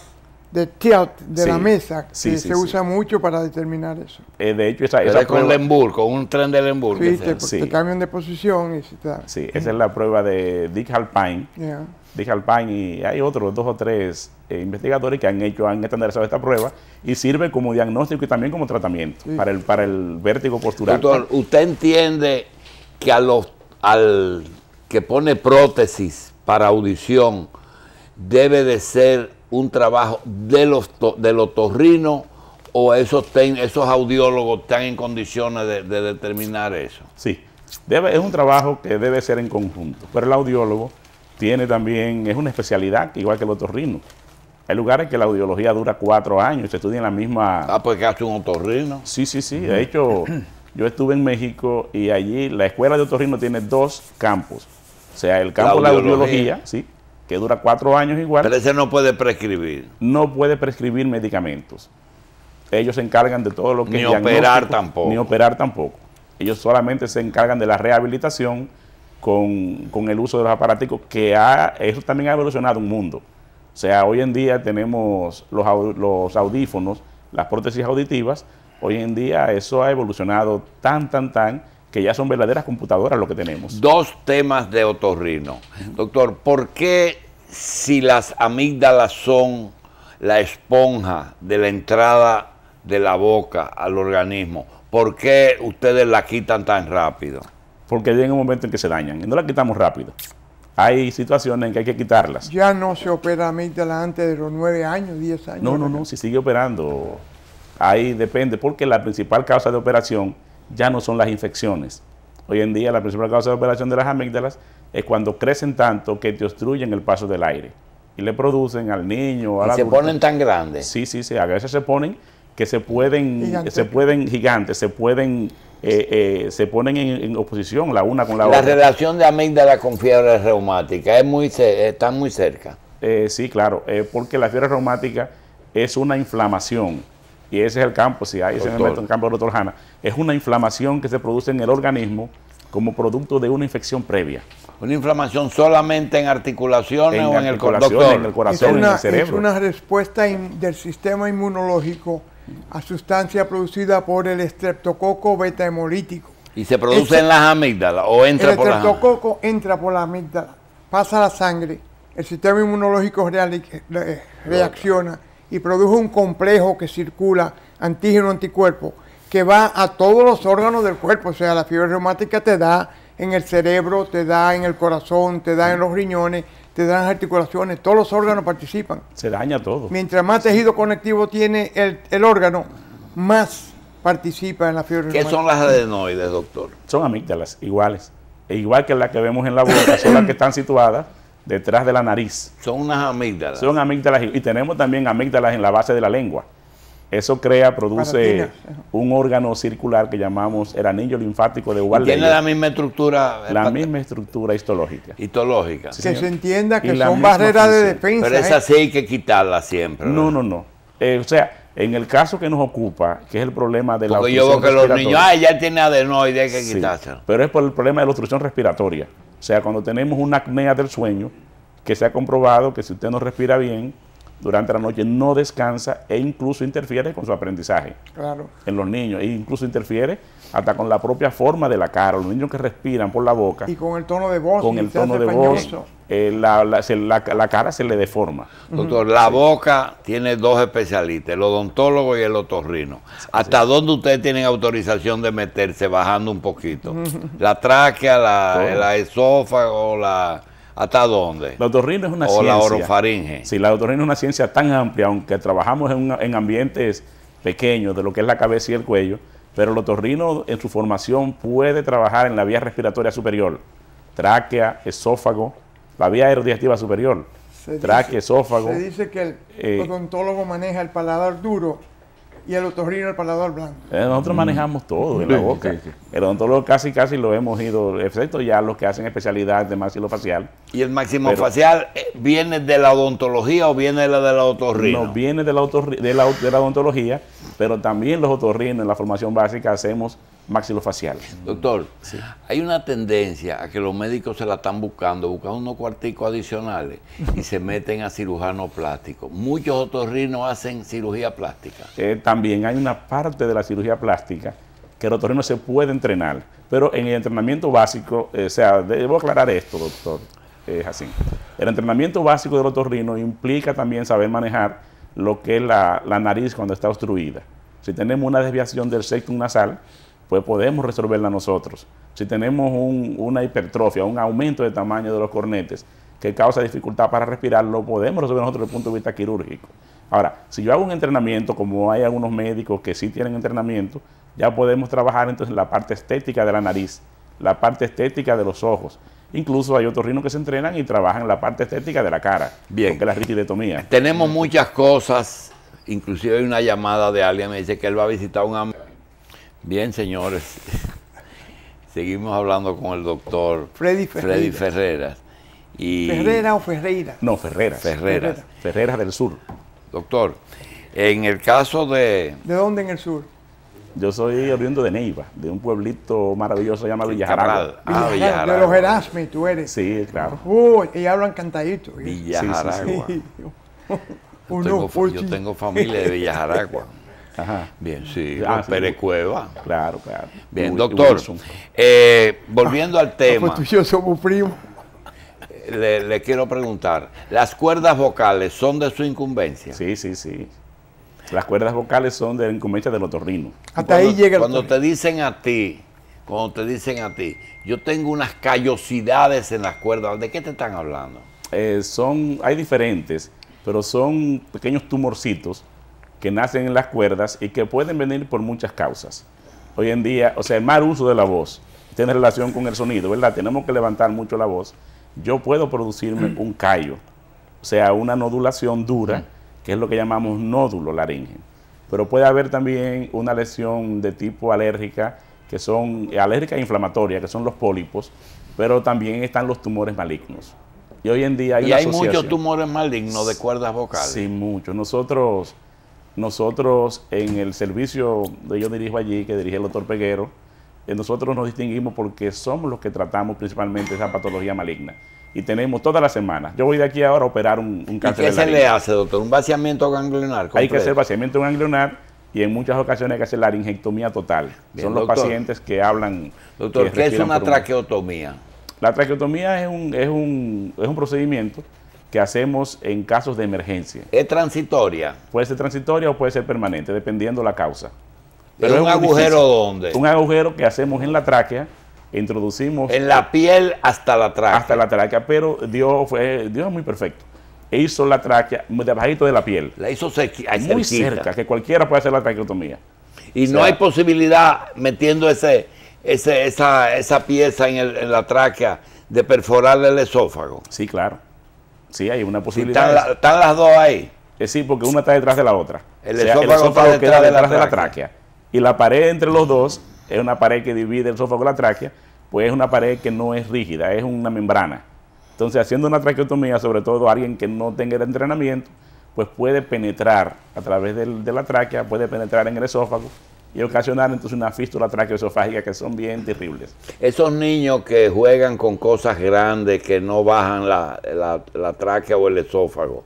de tilt de Sí. la mesa que Sí, sí, se sí. usa mucho para determinar eso. de hecho, esa Pero es con prueba... Lembour, con un tren de Lembour. Sí, que se hace. Sí. te cambian de posición y se está. Sí, esa es la prueba de Dick Halpine. Yeah. Dick Halpine, y hay otros 2 o 3 investigadores que han estandarizado esta prueba y sirve como diagnóstico y también como tratamiento Sí. para el vértigo postural. Doctor, ¿usted entiende que al que pone prótesis para audición debe de ser un trabajo del otorrino o esos audiólogos están en condiciones de determinar eso? Sí, es un trabajo que debe ser en conjunto, pero el audiólogo tiene también, es una especialidad igual que el otorrino. Hay lugares que la audiología dura 4 años, se estudia en la misma... Ah, pues que hace un otorrino. Sí, sí, sí. De hecho, yo estuve en México y allí la escuela de otorrino tiene 2 campos. O sea, el campo de la audiología, sí, que dura 4 años igual. Pero ese no puede prescribir. No puede prescribir medicamentos. Ellos se encargan de todo lo que ni es operar tampoco. Ni operar tampoco. Ellos solamente se encargan de la rehabilitación con el uso de los aparatos que eso también ha evolucionado un mundo. O sea, hoy en día tenemos los audífonos, las prótesis auditivas. Hoy en día eso ha evolucionado tan, que ya son verdaderas computadoras lo que tenemos. 2 temas de otorrino. Doctor, ¿por qué si las amígdalas son la esponja de la entrada de la boca al organismo, por qué ustedes la quitan tan rápido? Porque llega un momento en que se dañan y no la quitamos rápido. Hay situaciones en que hay que quitarlas. Ya no se opera amígdala antes de los 9 años, 10 años. No, si sigue operando. Ahí depende, porque la principal causa de operación ya no son las infecciones. Hoy en día la principal causa de operación de las amígdalas es cuando crecen tanto que te obstruyen el paso del aire y le producen al niño o al adulto. ¿Se ponen tan grandes? Sí, a veces se ponen que se pueden gigantes, se ponen en oposición la una con la otra. La relación de amígdala con fiebre reumática están muy cerca. Sí, claro, porque la fiebre reumática es una inflamación. Y ese es el campo, si ahí se me mete en el campo del doctor Hanna, es una inflamación que se produce en el organismo como producto de una infección previa. ¿Una inflamación solamente en articulaciones o en el corazón? En el corazón, en el cerebro. Es una respuesta del sistema inmunológico a sustancia producida por el estreptococo beta hemolítico. ¿Y se produce en las amígdalas o entra por las amígdalas? El estreptococo entra por la amígdala, pasa a la sangre, el sistema inmunológico reacciona y produce un complejo que circula, antígeno-anticuerpo, que va a todos los órganos del cuerpo. O sea, la fiebre reumática te da en el cerebro, te da en el corazón, te da en los riñones, te da en las articulaciones, todos los órganos participan. Se daña todo. Mientras más tejido conectivo tiene el órgano, más participa en la fiebre reumática. ¿Qué son las adenoides, doctor? Son amígdalas iguales. Igual que las que vemos en la boca, son las que están situadas detrás de la nariz. Son unas amígdalas. Son amígdalas y tenemos también amígdalas en la base de la lengua. Eso produce un órgano circular que llamamos el anillo linfático de Waldeyer. ¿Tiene la misma estructura? La misma estructura histológica. Histológica. Sí, que se entienda que son barreras de defensa. Pero esa sí hay que quitarla siempre. No. O sea, en el caso que nos ocupa, que es el problema de la obstrucción respiratoria. Porque yo veo que los niños, ya tiene adenoides, hay que quitárselo. Pero es por el problema de la obstrucción respiratoria. O sea, cuando tenemos una apnea del sueño, que se ha comprobado que si usted no respira bien, durante la noche no descansa e incluso interfiere con su aprendizaje. Claro. En los niños, e incluso interfiere hasta con la propia forma de la cara. Los niños que respiran por la boca. Y con el tono de voz. Con el tono de voz, la cara se le deforma. Doctor, la boca tiene 2 especialistas, el odontólogo y el otorrino. ¿Hasta dónde ustedes tienen autorización de meterse, bajando un poquito? La tráquea, el esófago, ¿hasta dónde? La otorrino es una ciencia. O la orofaringe. Sí, la otorrino es una ciencia tan amplia, aunque trabajamos en ambientes pequeños de lo que es la cabeza y el cuello, pero el otorrino en su formación puede trabajar en la vía respiratoria superior, tráquea, esófago, la vía aerodigestiva superior, tráquea, esófago. Se dice que el odontólogo maneja el paladar duro y el otorrino el paladar blanco. Nosotros manejamos todo en la boca. Sí. El odontólogo casi lo hemos ido, excepto ya los que hacen especialidad de maxilofacial. ¿Y el maxilofacial viene de la odontología o viene de la otorrino? No, viene de la odontología, pero también los otorrinos en la formación básica hacemos maxilofacial. Doctor, hay una tendencia a que los médicos se la están buscan unos cuarticos adicionales y se meten a cirujano plástico. Muchos otorrinos hacen cirugía plástica. También hay una parte de la cirugía plástica que el otorrino se puede entrenar, pero en el entrenamiento básico, debo aclarar esto, doctor Jacín. El entrenamiento básico del otorrino implica también saber manejar lo que es la nariz cuando está obstruida. Si tenemos una desviación del septum nasal, pues podemos resolverla nosotros. Si tenemos una hipertrofia, un aumento de tamaño de los cornetes, que causa dificultad para respirar, lo podemos resolver nosotros desde el punto de vista quirúrgico. Ahora, si yo hago un entrenamiento, como hay algunos médicos que sí tienen entrenamiento, ya podemos trabajar entonces la parte estética de la nariz, la parte estética de los ojos. Incluso hay otorrinos que se entrenan y trabajan la parte estética de la cara, Bien. porque es la rigidetomía. Tenemos muchas cosas, inclusive hay una llamada de alguien, me dice que él va a visitar a un amigo. Bien, señores, seguimos hablando con el doctor Freddy Ferreira. Ferreras. Y ¿Ferrera o Ferreira? No, Ferreras. Ferreras. Ferreras del Sur. Doctor, en el caso de ¿De dónde en el sur? Yo soy oriundo de Neiva, de un pueblito maravilloso llamado Villajaragua. Cabral, De los Villajaragua. Erasmus, tú eres. Sí, claro. Y hablan cantadito. Villajaragua. Sí. Yo tengo familia de Villajaragua. Ajá. Bien, sí, Ah, Pérez sí. Cueva. Claro, claro. Bien, Y doctor, Wilson. volviendo al tema, Pues tú y yo somos primos. le quiero preguntar, ¿las cuerdas vocales son de su incumbencia? Sí, sí, sí. Las cuerdas vocales son de la incumbencia del otorrino. Hasta ahí llega el Cuando te dicen a ti, yo tengo unas callosidades en las cuerdas, ¿de qué te están hablando? Hay diferentes, pero son pequeños tumorcitos que nacen en las cuerdas y que pueden venir por muchas causas. Hoy en día, o sea, el mal uso de la voz tiene relación con el sonido, ¿verdad? Tenemos que levantar mucho la voz. Yo puedo producirme un callo, o sea, una nodulación dura, que es lo que llamamos nódulo laríngeo. Pero puede haber también una lesión de tipo alérgica, que son alérgica e inflamatoria, que son los pólipos, pero también están los tumores malignos. Y hoy en día hay una asociación. Muchos tumores malignos de cuerdas vocales. Sí, muchos. Nosotros en el servicio que yo dirijo allí, que dirige el doctor Peguero, nosotros nos distinguimos porque somos los que tratamos principalmente esa patología maligna. Y tenemos todas las semanas. Yo voy de aquí ahora a operar un cáncer de ¿Y qué la se le hace, doctor? ¿Un vaciamiento ganglionar? Hay que hacer vaciamiento ganglionar y en muchas ocasiones hay que hacer laringectomía total. Bien, son los doctor. pacientes que hablan. Doctor, que ¿qué es respiran una por traqueotomía? La traqueotomía es un procedimiento que hacemos en casos de emergencia. ¿Es transitoria? Puede ser transitoria o puede ser permanente, dependiendo la causa. ¿Es es un muy agujero difícil. dónde? Un agujero que hacemos en la tráquea, introducimos En la piel hasta la tráquea. hasta la tráquea, pero Dios es muy perfecto. E hizo la tráquea debajito de la piel, La hizo muy cerquita. cerca, que cualquiera puede hacer la traqueotomía. Y no hay posibilidad, metiendo esa pieza en la tráquea, de perforarle el esófago. Sí, claro. Sí, hay una Si posibilidad. están las dos ahí. Sí, porque una está detrás de la otra. El O sea, esófago está queda detrás de la de la tráquea. tráquea. Y la pared entre los dos es una pared que divide el esófago y la tráquea, pues es una pared que no es rígida, es una membrana. Entonces, haciendo una traqueotomía, sobre todo alguien que no tenga el entrenamiento, pues puede penetrar a través de la tráquea, puede penetrar en el esófago y ocasionar entonces una fístula traqueoesofágica que son bien terribles. Esos niños que juegan con cosas grandes, que no bajan la tráquea o el esófago,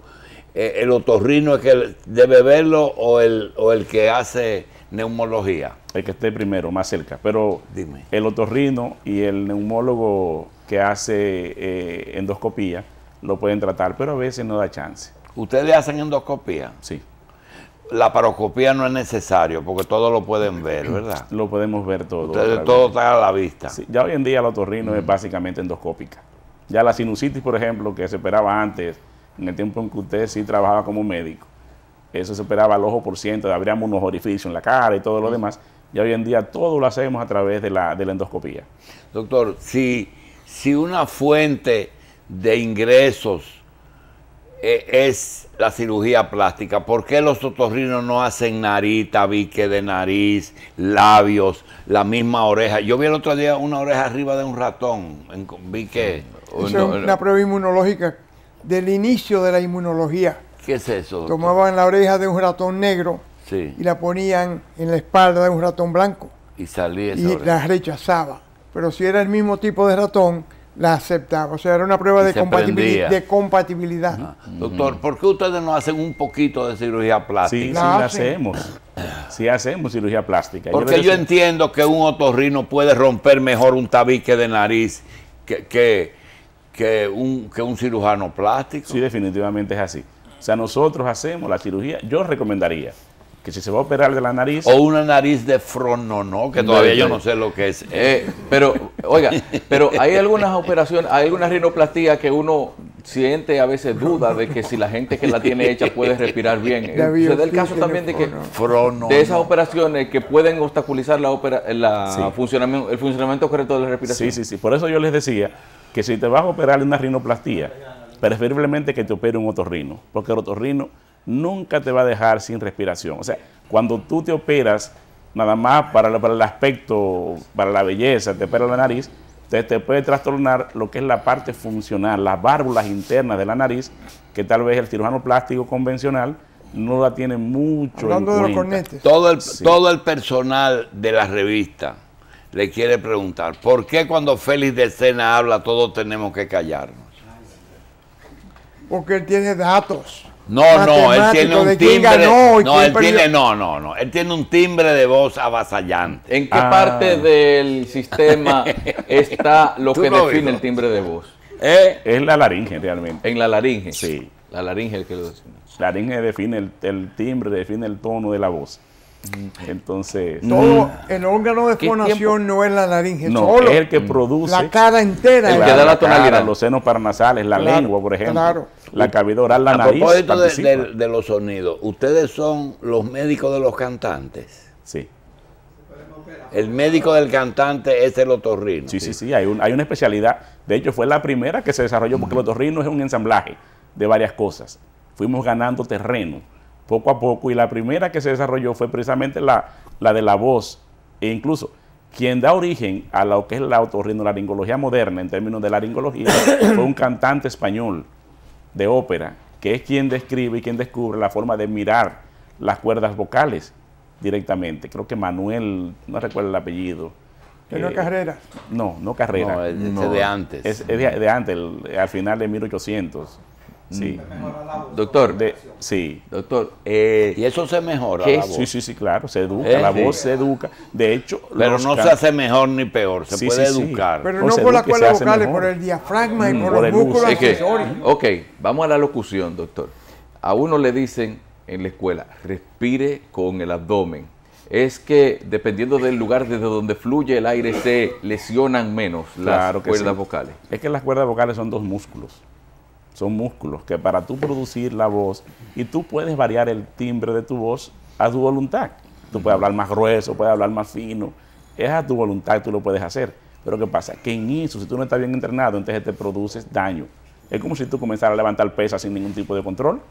¿el otorrino es que debe verlo o el que hace neumología? El que esté primero, más cerca. Pero Dime. el otorrino y el neumólogo que hace endoscopía lo pueden tratar, pero a veces no da chance. ¿Ustedes hacen endoscopía? Sí, La paroscopía no es necesario porque todo lo pueden ver, ¿verdad? lo podemos ver todo. Ustedes todo está a la vista. Sí, ya hoy en día el otorrino es básicamente endoscópica. Ya la sinusitis, por ejemplo, que se operaba antes, en el tiempo en que usted sí trabajaba como médico, eso se operaba al ojo por ciento, abríamos unos orificios en la cara y todo lo demás. Ya hoy en día todo lo hacemos a través de la endoscopía. Doctor, si una fuente de ingresos es la cirugía plástica, ¿por qué los otorrinos no hacen nariz, tabique de nariz, labios, la misma oreja? Yo vi el otro día una oreja arriba de un ratón, vi que... Eso es una prueba inmunológica del inicio de la inmunología. ¿Qué es eso, doctor? Tomaban la oreja de un ratón negro Sí, y la ponían en la espalda de un ratón blanco y salí esa y oreja. la rechazaba. Pero si era el mismo tipo de ratón, la aceptaba. O sea, era una prueba Y de se prendía. compatibilidad. Doctor, ¿por qué ustedes no hacen un poquito de cirugía Sí, plástica? sí La hacemos. Sí hacemos cirugía plástica. Porque yo entiendo que un otorrino puede romper mejor un tabique de nariz que un cirujano plástico. Sí, definitivamente es así. O sea, nosotros hacemos la cirugía. Yo recomendaría que si se va a operar de la nariz, O una nariz de frononó, que todavía yo no sé lo que es. Pero, oiga, pero hay algunas operaciones, hay algunas rinoplastías que uno siente a veces duda de que si la gente que la tiene hecha puede respirar bien. Se da el caso también de que de esas operaciones que pueden obstaculizar el funcionamiento correcto de la respiración. Sí. Por eso yo les decía que si te vas a operar una rinoplastía, preferiblemente que te opere un otorrino, porque el otorrino nunca te va a dejar sin respiración. O sea, cuando tú te operas nada más para el aspecto, para la belleza, te opera la nariz, te puede trastornar lo que es la parte funcional, las válvulas internas de la nariz, que tal vez el cirujano plástico convencional no la tiene mucho en de los cuenta. cornetes. Todo el personal de la revista le quiere preguntar, ¿por qué cuando Félix de Sena habla todos tenemos que callarnos? Porque él tiene datos. No, él tiene un timbre. Él tiene un timbre de voz avasallante. ¿En qué parte del sistema está lo que define el timbre de voz? Es la laringe realmente. En la laringe. Sí. La laringe es el que lo define. La laringe define el timbre, define el tono de la voz. Entonces, todo el órgano de fonación no es la laringe, no, solo es el que produce la cara entera, el que da la tonalidad, los senos paranasales, la lengua, por ejemplo, la cavidad oral, la a nariz. A propósito de los sonidos, ¿ustedes son los médicos de los cantantes? Sí. El médico del cantante es el otorrino. Sí, hay una especialidad. De hecho, fue la primera que se desarrolló porque el otorrino es un ensamblaje de varias cosas. Fuimos ganando terreno poco a poco, y la primera que se desarrolló fue precisamente la de la voz, e incluso quien da origen a lo que es la otorrinolaringología moderna en términos de laringología fue un cantante español de ópera, que es quien describe y quien descubre la forma de mirar las cuerdas vocales directamente. Creo que Manuel, no recuerdo el apellido. ¿No Carrera? No Carrera. No, es de antes. Es de antes, al final de 1800. Sí. Doctor, sí. Doctor, y eso se mejora la voz. Sí, claro, se educa, la voz se educa. De hecho, pero no se hace mejor ni peor, se puede educar. Pero no por las cuerdas vocales, por el diafragma y por los músculos accesorios. Ok, vamos a la locución, doctor. A uno le dicen en la escuela, respire con el abdomen. Es que dependiendo del lugar desde donde fluye el aire se lesionan menos las cuerdas vocales. Es que las cuerdas vocales son dos músculos. Son músculos que para tú producir la voz, y tú puedes variar el timbre de tu voz a tu voluntad. Tú puedes hablar más grueso, puedes hablar más fino. Es a tu voluntad, tú lo puedes hacer. Pero ¿qué pasa? Que en eso, si tú no estás bien entrenado, entonces te produces daño. Es como si tú comenzaras a levantar pesas sin ningún tipo de control.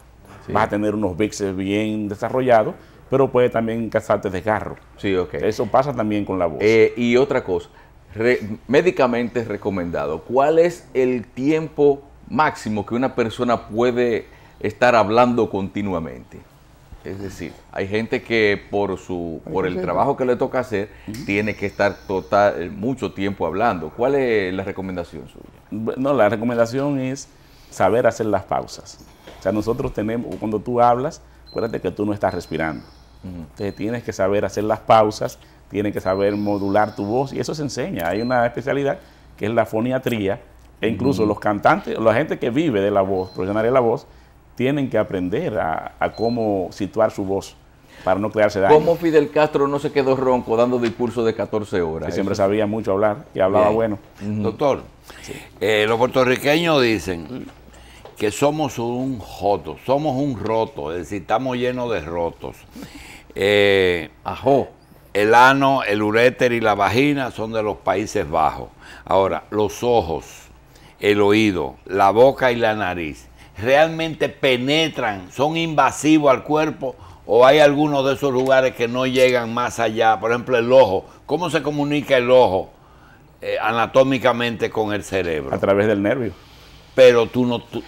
Sí. Vas a tener unos bíceps bien desarrollados, pero puede también causarte desgarro. Sí, ok. Eso pasa también con la voz. Y otra cosa, médicamente recomendado, ¿cuál es el tiempo máximo que una persona puede estar hablando continuamente? Es decir, hay gente que por el trabajo que le toca hacer, tiene que estar mucho tiempo hablando. ¿Cuál es la recomendación suya? No, la recomendación es saber hacer las pausas. O sea, nosotros tenemos, cuando tú hablas, acuérdate que tú no estás respirando. Entonces tienes que saber hacer las pausas, tienes que saber modular tu voz, y eso se enseña. Hay una especialidad que es la foniatría, e incluso los cantantes, la gente que vive de la voz, profesional de la voz, tienen que aprender a cómo situar su voz para no crearse daño. ¿Cómo Fidel Castro no se quedó ronco dando discurso de 14 horas? Que siempre sabía mucho hablar, que hablaba bueno. Doctor, los puertorriqueños dicen que somos un joto, somos un roto, es decir, estamos llenos de rotos. El ano, el uréter y la vagina son de los Países Bajos. Ahora, los ojos, el oído, la boca y la nariz, ¿realmente penetran, son invasivos al cuerpo, o hay algunos de esos lugares que no llegan más allá? Por ejemplo, el ojo. ¿Cómo se comunica el ojo anatómicamente con el cerebro? A través del nervio. Pero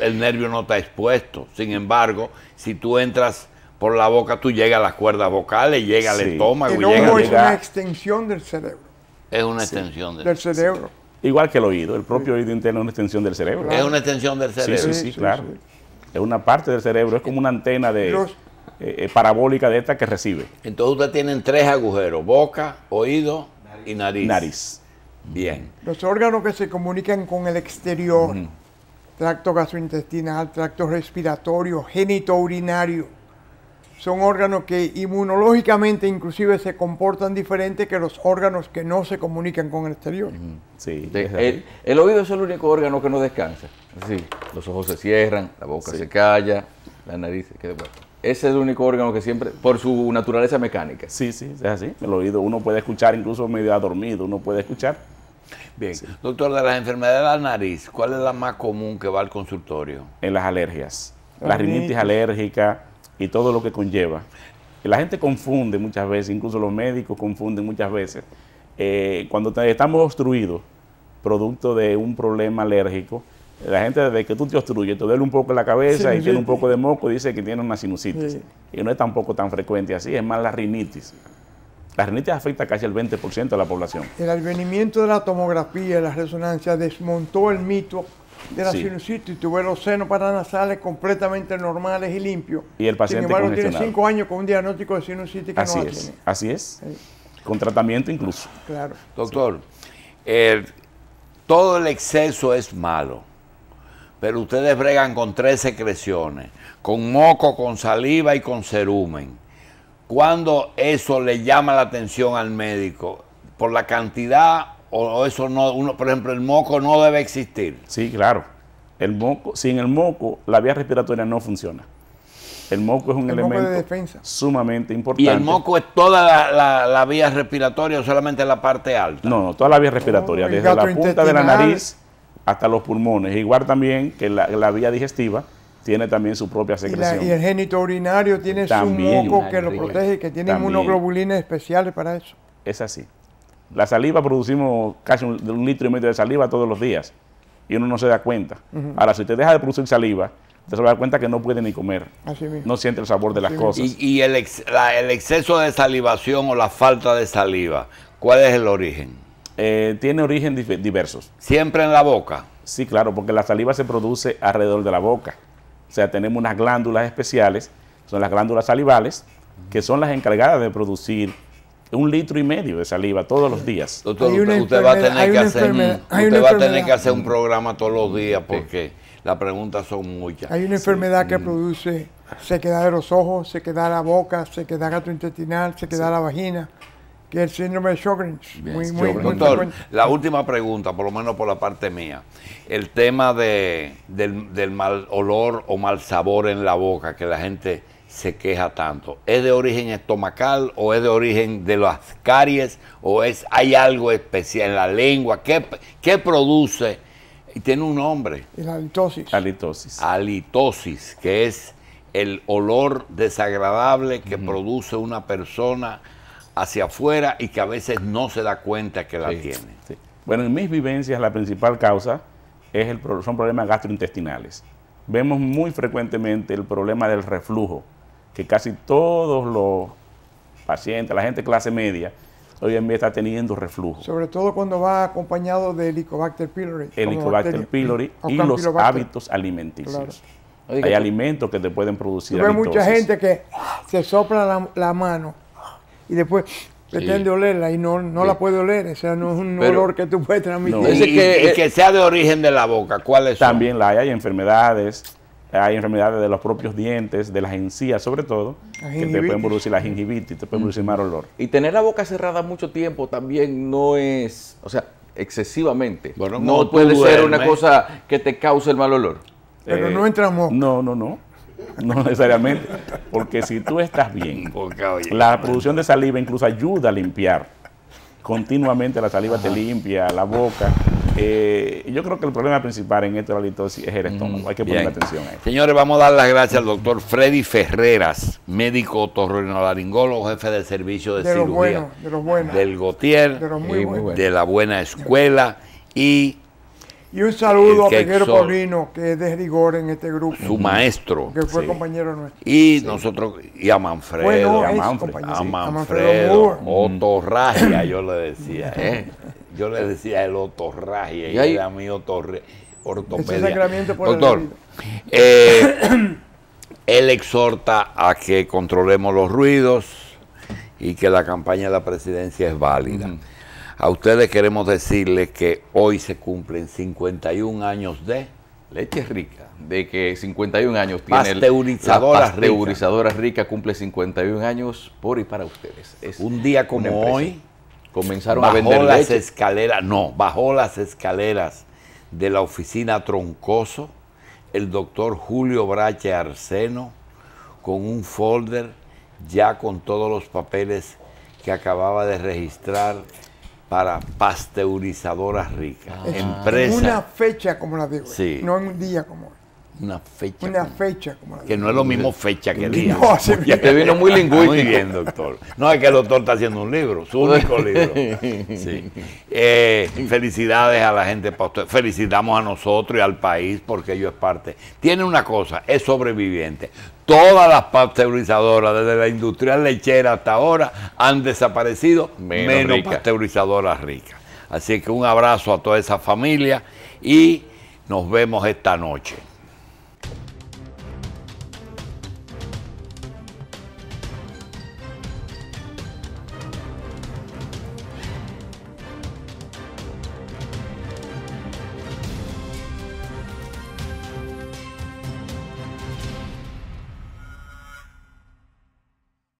el nervio no está expuesto. Sin embargo, si tú entras por la boca, tú llegas a las cuerdas vocales, llega al estómago. El ojo es una extensión del cerebro. Es una extensión del cerebro. Igual que el oído, el propio oído interno es una extensión del cerebro. Es una extensión del cerebro. Sí, claro. Es una parte del cerebro, es como una antena parabólica de esta que recibe. Entonces ustedes tienen 3 agujeros: boca, oído y nariz. Bien. Los órganos que se comunican con el exterior, tracto gastrointestinal, tracto respiratorio, genitourinario, son órganos que inmunológicamente inclusive se comportan diferente que los órganos que no se comunican con el exterior. Sí, El oído es el único órgano que no descansa. Sí, los ojos se cierran, la boca se calla, la nariz se queda. Bueno, ese es el único órgano que siempre, por su naturaleza mecánica. Sí, es así. El oído uno puede escuchar incluso medio dormido, uno puede escuchar. Bien. Doctor, de las enfermedades de la nariz, ¿cuál es la más común que va al consultorio? En las alergias. La rinitis alérgica y todo lo que conlleva. Y la gente confunde muchas veces, incluso los médicos confunden muchas veces. Cuando estamos obstruidos, producto de un problema alérgico, la gente desde que tú te obstruyes, te duele un poco la cabeza y tiene un poco de moco, dice que tiene una sinusitis. Sí. Y no es tampoco tan frecuente así, es más la rinitis. La rinitis afecta casi el 20% de la población. El advenimiento de la tomografía y la resonancia desmontó el mito de la sinusitis. Y tuve los senos paranasales completamente normales y limpios. Y el paciente sin embargo tiene 5 años con un diagnóstico de sinusitis que así no la es, tiene. Así es, con tratamiento incluso. Claro. Doctor, todo el exceso es malo, pero ustedes bregan con 3 secreciones, con moco, con saliva y con cerumen. ¿Cuándo eso le llama la atención al médico? ¿Por la cantidad o eso no? Por ejemplo, el moco no debe existir. Sí, claro. El moco, sin el moco, la vía respiratoria no funciona. El moco es un elemento de defensa sumamente importante. ¿Y el moco es toda la vía respiratoria o solamente la parte alta? No, toda la vía respiratoria, desde la punta de la nariz hasta los pulmones. Igual también que la vía digestiva tiene también su propia secreción. Y el génito urinario tiene también, su moco que lo protege, que tiene inmunoglobulinas especiales para eso. Es así. La saliva, producimos casi un 1,5 litros de saliva todos los días y uno no se da cuenta. Ahora, si usted deja de producir saliva, usted se va a dar cuenta que no puede ni comer. Así mismo. No siente el sabor de las cosas. ¿Y el exceso de salivación o la falta de saliva, cuál es el origen? Tiene origen diversos. ¿Siempre en la boca? Sí, claro, porque la saliva se produce alrededor de la boca. O sea, tenemos unas glándulas especiales, son las glándulas salivales, que son las encargadas de producir 1,5 litros de saliva todos los días. Doctor, usted va a tener que hacer un programa todos los días porque las preguntas son muchas. Hay una enfermedad que produce sequedad de los ojos, sequedad de la boca, sequedad gastrointestinal, sequedad de la vagina, que es el síndrome de Sjögren's. Doctor, la última pregunta, por lo menos por la parte mía. El tema del mal olor o mal sabor en la boca, que la gente se queja tanto, ¿es de origen estomacal o es de origen de las caries o hay algo especial en la lengua? ¿Qué produce? Y tiene un nombre. La halitosis. Halitosis, que es el olor desagradable que produce una persona hacia afuera y que a veces no se da cuenta que la tiene. Sí. Bueno, en mis vivencias la principal causa son problemas gastrointestinales. Vemos muy frecuentemente el problema del reflujo, que casi todos los pacientes, la gente de clase media, hoy en día está teniendo reflujo. Sobre todo cuando va acompañado de Helicobacter pylori. El Helicobacter pylori y los hábitos alimenticios. Claro. Hay alimentos que te pueden producir halitosis. Hay mucha gente que se sopla la mano y después pretende olerla y no la puede oler. O sea, no es un olor que tú puedes transmitir. No. Y que sea de origen de la boca, ¿cuáles son? También hay enfermedades. Hay enfermedades de los propios dientes, de las encías sobre todo, que te pueden producir la gingivitis, te pueden producir mal olor. Y tener la boca cerrada mucho tiempo también no es, o sea, excesivamente. Bueno, no puede ser una cosa que te cause el mal olor. Pero no entra moco. No necesariamente, porque si tú estás bien, la producción de saliva incluso ayuda a limpiar. Continuamente la saliva te limpia, la boca. Yo creo que el problema principal en esto de la halitosis es el estómago. Hay que poner atención a eso. Señores, vamos a dar las gracias al doctor Freddy Ferreras, médico otorrinolaringólogo, jefe del servicio de cirugía del Gautier, de la buena escuela y un saludo a Peguero Paulino, que es de rigor en este grupo. Su maestro. Que fue compañero nuestro. Y nosotros, y a Manfredo. A Manfredo. Otorragia, yo le decía. Yo le decía el otorragia y era mi ortopedia. Doctor, él exhorta a que controlemos los ruidos y que la campaña de la presidencia es válida. A ustedes queremos decirles que hoy se cumplen 51 años de Leche Rica, de que 51 años tiene Pasteurizadora la pasteurizadora rica, cumple 51 años por y para ustedes. Es un día como hoy comenzaron a vender las leche. escaleras, bajó las escaleras de la oficina Troncoso el doctor Julio Brache Arseno con un folder ya con todos los papeles que acababa de registrar para Pasteurizadora Rica, empresa. Una fecha como la de hoy, Sí. no en un día como hoy. Una fecha. Una fecha como la de Que hoy. no es lo mismo fecha que día. No, así Ya te vino muy lingüístico. Muy bien, doctor. No, es que el doctor está haciendo un libro, su único libro. Sí. Felicidades a la gente pastor. Felicitamos a nosotros y al país porque ello es parte. Tiene una cosa, es sobreviviente. Todas las pasteurizadoras, desde la industrial lechera hasta ahora, han desaparecido, menos Rica. Pasteurizadoras Ricas. Así que un abrazo a toda esa familia y nos vemos esta noche.